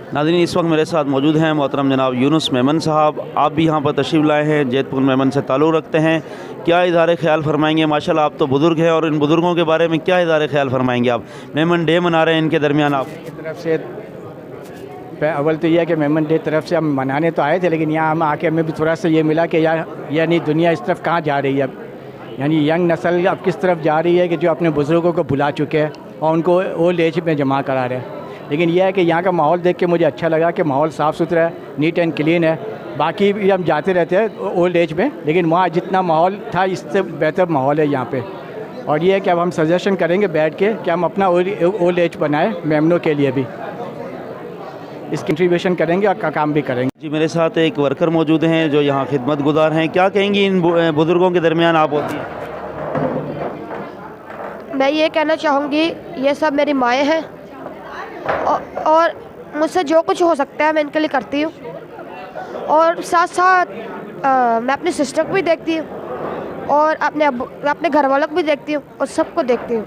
नाज़रीन, इस वक्त मेरे साथ मौजूद हैं मोहतरम जनाब यूनुस मेमन साहब। आप भी यहाँ पर तशरीफ़ लाए हैं, जैतपुर मेमन से ताल्लुक़ रखते हैं। क्या इज़हार ख्याल फरमाएंगे? माशाल्लाह आप तो बुज़ुर्ग हैं, और इन बुज़ुर्गों के बारे में क्या इज़हार ख्याल फरमाएंगे आप? मेमन डे मना रहे हैं, इनके दरमियान आप की तरफ से अव्वल तो यह है कि मेमन डे तरफ से हम मनाने तो आए थे, लेकिन यहाँ हम आके हमें भी थोड़ा सा ये मिला कि यानी दुनिया इस तरफ कहाँ जा रही है। यानी यंग नस्ल अब किस तरफ जा रही है कि जो अपने बुज़ुर्गों को भुला चुके हैं और उनको ओल्ड एज में जमा करा रहे हैं। लेकिन यह है कि यहाँ का माहौल देख के मुझे अच्छा लगा कि माहौल साफ़ सुथरा है, नीट एंड क्लीन है। बाकी भी हम जाते रहते हैं ओल्ड एज में, लेकिन वहाँ जितना माहौल था इससे बेहतर माहौल है यहाँ पे। और ये है कि अब हम सजेशन करेंगे बैठ के कि हम अपना ओल्ड एज बनाएं, मेमनों के लिए भी इस कंट्रीब्यूशन करेंगे और काम भी करेंगे। जी, मेरे साथ एक वर्कर मौजूद हैं जो यहाँ खिदमत गुजार हैं। क्या कहेंगी इन बुज़ुर्गों के दरमियान आप होती हैं? मैं ये कहना चाहूँगी, ये सब मेरी माएँ हैं और मुझसे जो कुछ हो सकता है मैं इनके लिए करती हूँ। और साथ साथ मैं अपनी सिस्टर को भी देखती हूँ और अपने घर वालों को भी देखती हूँ और सबको देखती हूँ।